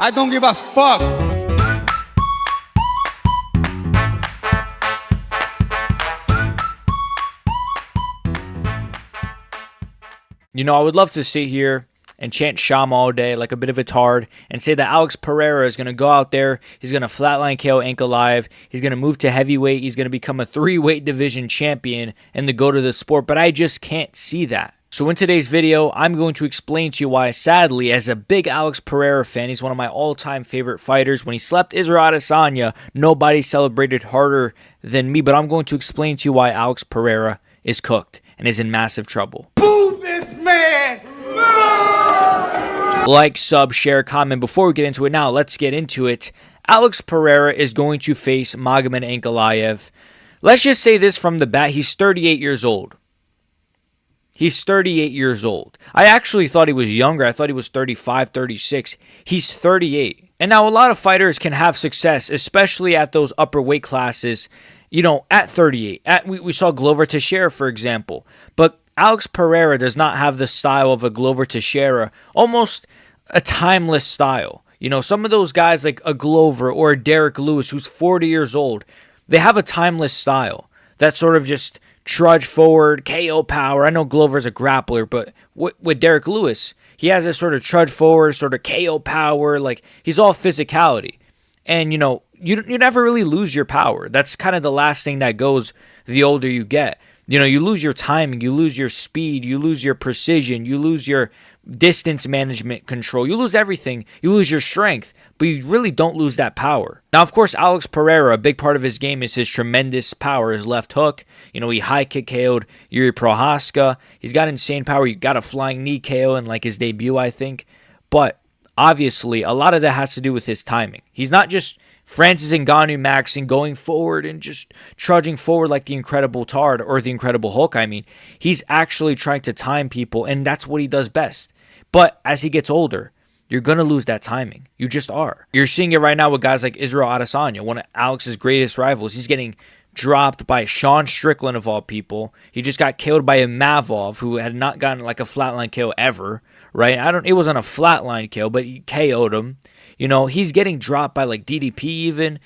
I don't give a fuck. You know, I would love to sit here and chant Sham all day like a bit of a tard and say that Alex Pereira is going to go out there, he's going to flatline KO Ankalaev, he's going to move to heavyweight, he's going to become a 3-weight division champion and the GOAT of the sport, but I just can't see that. So in today's video, I'm going to explain to you why, sadly, as a big Alex Pereira fan, he's one of my all-time favorite fighters. When he slept Israel Adesanya, nobody celebrated harder than me, but I'm going to explain to you why Alex Pereira is cooked and is in massive trouble. Boo this man! Like, sub, share, comment. Before we get into it now, let's get into it. Alex Pereira is going to face Magomed Ankalaev. Let's just say this from the bat. He's 38 years old. He's 38 years old. I actually thought he was younger. I thought he was 35, 36. He's 38. And now a lot of fighters can have success, especially at those upper weight classes, you know, at 38. We saw Glover Teixeira, for example. But Alex Pereira does not have the style of a Glover Teixeira, almost a timeless style. You know, some of those guys like a Glover or a Derek Lewis who's 40 years old, they have a timeless style that sort of just trudge forward, KO power. I know Glover's a grappler, but with Derek Lewis, he has this sort of trudge forward, sort of KO power. Like, he's all physicality. And, you know, you never really lose your power. That's kind of the last thing that goes the older you get. You know, you lose your timing, you lose your speed, you lose your precision, you lose your distance management control, you lose everything, you lose your strength, but you really don't lose that power. Now, of course, Alex Pereira, a big part of his game is his tremendous power, his left hook. You know, he high kick KO'd Yuri Prohaska. He's got insane power. He got a flying knee KO in like his debut, I think. But obviously, a lot of that has to do with his timing. He's not just Francis Ngannou maxing, going forward and just trudging forward like the Incredible Tard or the Incredible Hulk. I mean, he's actually trying to time people, and that's what he does best. But as he gets older, you're going to lose that timing. You just are. You're seeing it right now with guys like Israel Adesanya, one of Alex's greatest rivals. He's getting dropped by Sean Strickland, of all people. He just got killed by a Mavov, who had not gotten like a flatline KO ever, right? It wasn't a flatline KO, but he KO'd him. You know, he's getting dropped by like DDP even.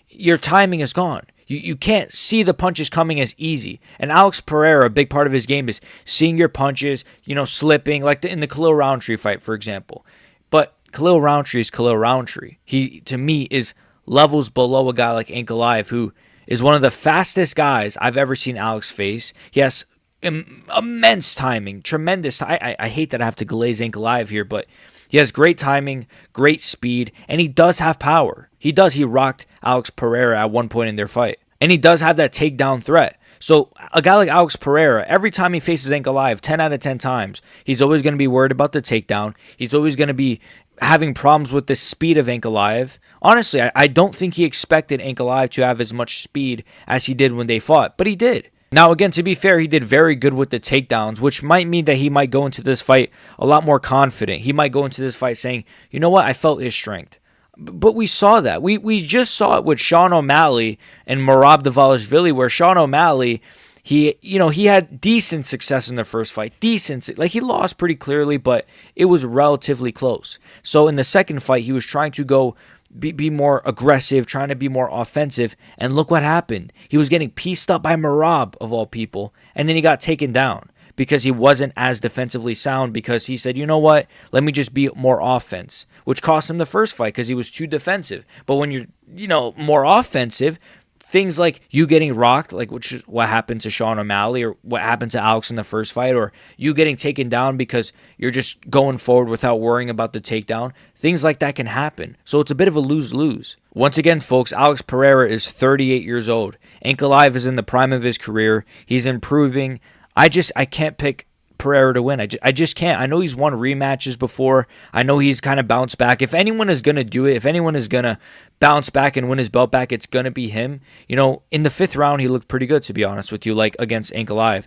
Your timing is gone. You can't see the punches coming as easy. And Alex Pereira, a big part of his game is seeing your punches, you know, slipping, like in the Khalil Roundtree fight, for example. But Khalil Roundtree is Khalil Roundtree. He, to me, is levels below a guy like Ankalaev, who is one of the fastest guys I've ever seen Alex face. He has immense timing, tremendous. I hate that I have to glaze Ankalaev here, but he has great timing, great speed, and he does have power. He does. He rocked Alex Pereira at one point in their fight. And he does have that takedown threat. So a guy like Alex Pereira, every time he faces Ankalaev, 10 out of 10 times, he's always going to be worried about the takedown. He's always going to be having problems with the speed of Ankalaev. Honestly, I don't think he expected Ankalaev to have as much speed as he did when they fought, but he did. Now, again, to be fair, he did very good with the takedowns, which might mean that he might go into this fight a lot more confident. He might go into this fight saying, you know what, I felt his strength. But we saw that. We just saw it with Sean O'Malley and Merab Dvalishvili, where Sean O'Malley, he had decent success in the first fight. Decent. Like, he lost pretty clearly, but it was relatively close. So in the second fight, he was trying to go be more aggressive, trying to be more offensive, and look what happened. He was getting pieced up by Merab, of all people, and then he got taken down because he wasn't as defensively sound, because he said, you know what, let me just be more offense, which cost him the first fight because he was too defensive. But when you're, more offensive, things like you getting rocked, like which is what happened to Sean O'Malley or what happened to Alex in the first fight, or you getting taken down because you're just going forward without worrying about the takedown, things like that can happen. So it's a bit of a lose-lose. Once again, folks, Alex Pereira is 38 years old. Ankalaev is in the prime of his career. He's improving. I can't pick Pereira to win. I just can't. I know he's won rematches before. I know he's kind of bounced back. If anyone is going to do it, if anyone is going to bounce back and win his belt back, it's going to be him. In the fifth round, he looked pretty good, to be honest with you, like against Ankalaev.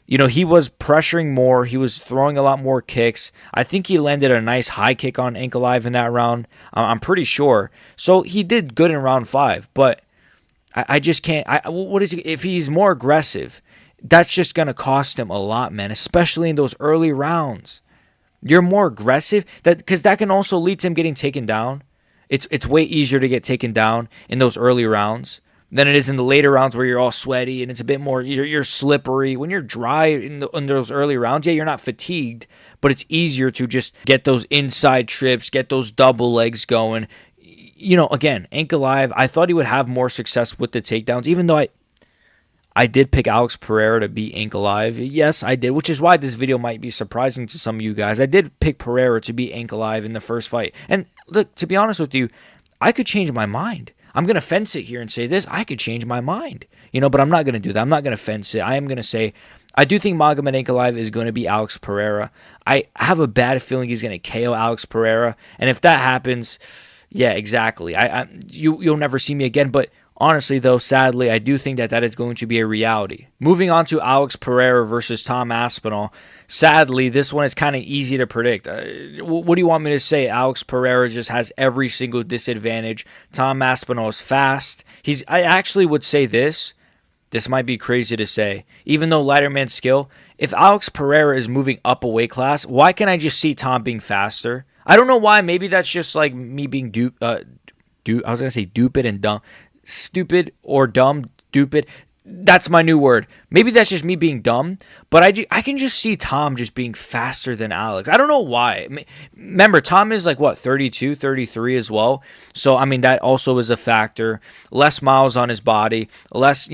He was pressuring more. He was throwing a lot more kicks. I think he landed a nice high kick on Ankalaev in that round. I'm pretty sure. So he did good in round 5, but I just can't. What is he? If he's more aggressive, that's just going to cost him a lot, man, especially in those early rounds. You're more aggressive, because that can also lead to him getting taken down. It's way easier to get taken down in those early rounds than it is in the later rounds where you're all sweaty and it's a bit more, you're slippery. When you're dry in those early rounds, yeah, you're not fatigued, but it's easier to just get those inside trips, get those double legs going. Again, Ankalaev, I thought he would have more success with the takedowns, even though I did pick Alex Pereira to beat Ankalaev. Yes, I did, which is why this video might be surprising to some of you guys. I did pick Pereira to beat Ankalaev in the first fight. And look, to be honest with you, I could change my mind. I'm going to fence it here and say this. I could change my mind, but I'm not going to do that. I'm not going to fence it. I am going to say I do think Magomed Ankalaev is going to be Alex Pereira. I have a bad feeling he's going to KO Alex Pereira. And if that happens, yeah, exactly. You'll never see me again. But honestly, though, sadly, I do think that is going to be a reality. Moving on to Alex Pereira versus Tom Aspinall. Sadly, this one is kind of easy to predict. What do you want me to say? Alex Pereira just has every single disadvantage. Tom Aspinall is fast. I actually would say this. This might be crazy to say. Even though lighter man skill, if Alex Pereira is moving up a weight class, why can't I just see Tom being faster? I don't know why. Maybe that's just like me being I was going to say stupid and dumb. Stupid or dumb, stupid. That's my new word. Maybe that's just me being dumb, but I can just see Tom just being faster than Alex. I don't know why. Remember, Tom is like, 32, 33 as well. So, that also is a factor. Less miles on his body, less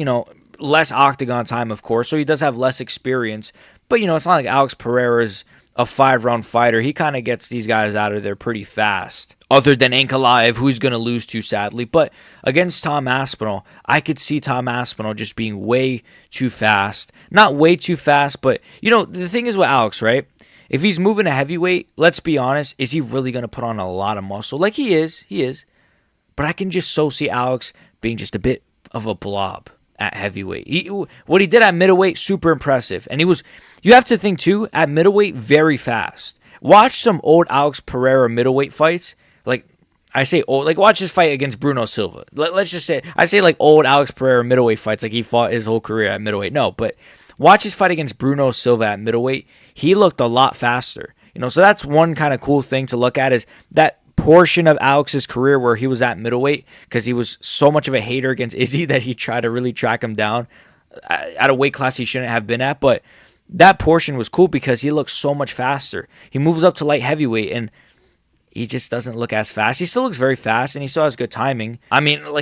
octagon time, of course. So he does have less experience. But, it's not like Alex Pereira is a 5-round fighter. He kind of gets these guys out of there pretty fast. Other than Ankalaev, who's going to lose to, sadly. But against Tom Aspinall, I could see Tom Aspinall just being way too fast. Not way too fast, but, the thing is with Alex, right? If he's moving a heavyweight, let's be honest, is he really going to put on a lot of muscle? Like, he is. But I can just so see Alex being just a bit of a blob at heavyweight. What he did at middleweight, super impressive. And you have to think, too, at middleweight, very fast. Watch some old Alex Pereira middleweight fights. Like, I say old, like watch his fight against Bruno Silva. Let's just say, I say like old Alex Pereira middleweight fights, like he fought his whole career at middleweight. No, but watch his fight against Bruno Silva at middleweight. He looked a lot faster. So that's one kind of cool thing to look at is that portion of Alex's career where he was at middleweight because he was so much of a hater against Izzy that he tried to really track him down at a weight class he shouldn't have been at. But that portion was cool because he looks so much faster. He moves up to light heavyweight and he just doesn't look as fast. He still looks very fast, and he still has good timing.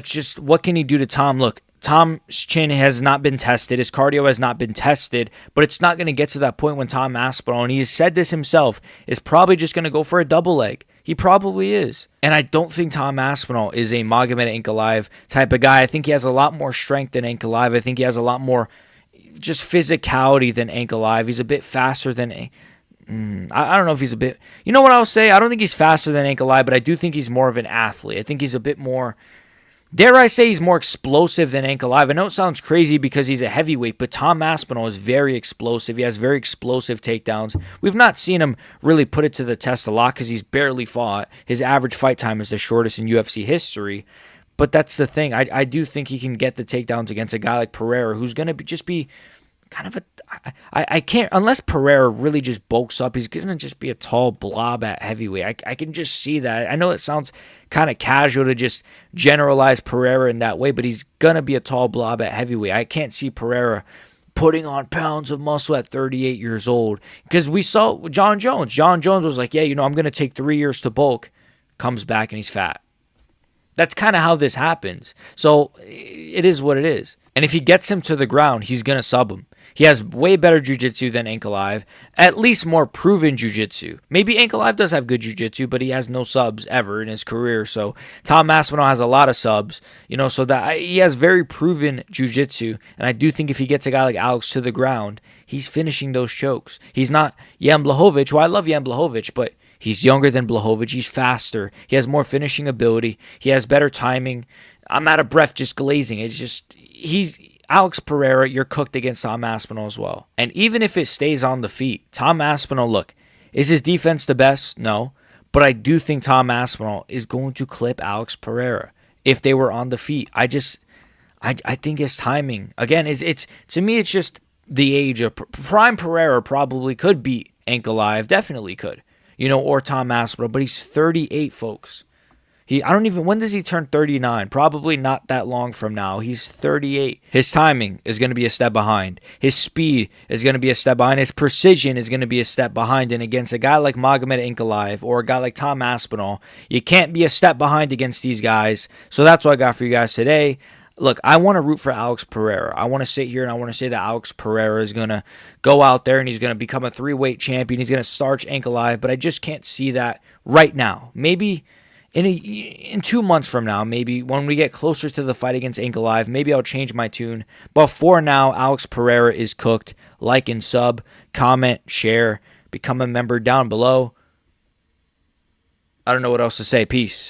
Just what can he do to Tom? Look, Tom's chin has not been tested. His cardio has not been tested, but it's not going to get to that point when Tom Aspinall, and he has said this himself, is probably just going to go for a double leg. He probably is. And I don't think Tom Aspinall is a Magomed Ankalaev type of guy. I think he has a lot more strength than Ankalaev. I think he has a lot more just physicality than Ankalaev. He's a bit faster than I don't know if he's a bit... You know what I'll say? I don't think he's faster than Ankalaev, but I do think he's more of an athlete. I think he's a bit more... Dare I say he's more explosive than Ankalaev? I know it sounds crazy because he's a heavyweight, but Tom Aspinall is very explosive. He has very explosive takedowns. We've not seen him really put it to the test a lot because he's barely fought. His average fight time is the shortest in UFC history. But that's the thing. I do think he can get the takedowns against a guy like Pereira, who's going to just be kind of a... I can't... Unless Pereira really just bulks up, he's going to just be a tall blob at heavyweight. I can just see that. I know it sounds kind of casual to just generalize Pereira in that way, but he's going to be a tall blob at heavyweight. I can't see Pereira putting on pounds of muscle at 38 years old. Because we saw John Jones. John Jones was like, yeah, I'm going to take 3 years to bulk. Comes back and he's fat. That's kind of how this happens. So it is what it is. And if he gets him to the ground, he's going to sub him. He has way better jiu-jitsu than Ankalaev, at least more proven jiu-jitsu. Maybe Ankalaev does have good jiu-jitsu, but he has no subs ever in his career. So Tom Aspinall has a lot of subs, so that he has very proven jiu-jitsu. And I do think if he gets a guy like Alex to the ground, he's finishing those chokes. He's not Jan Blachowicz, who I love Jan Blachowicz, but he's younger than Blachowicz. He's faster. He has more finishing ability. He has better timing. I'm out of breath just glazing. It's just, Alex Pereira, you're cooked against Tom Aspinall as well. And even if it stays on the feet, Tom Aspinall, look, is his defense the best? No. But I do think Tom Aspinall is going to clip Alex Pereira if they were on the feet. I think his timing, again, it's to me, it's just the age of Prime Pereira probably could beat Ankalaev, definitely could. or Tom Aspinall, but he's 38, folks. When does he turn 39? Probably not that long from now. He's 38. His timing is going to be a step behind. His speed is going to be a step behind. His precision is going to be a step behind. And against a guy like Magomed Ankalaev or a guy like Tom Aspinall, you can't be a step behind against these guys. So that's what I got for you guys today. Look, I want to root for Alex Pereira. I want to sit here and I want to say that Alex Pereira is going to go out there and he's going to become a 3-weight champion. He's going to starch Ankalaev, but I just can't see that right now. Maybe in 2 months from now, maybe when we get closer to the fight against Ankalaev, maybe I'll change my tune. But for now, Alex Pereira is cooked. Like and sub, comment, share, become a member down below. I don't know what else to say. Peace.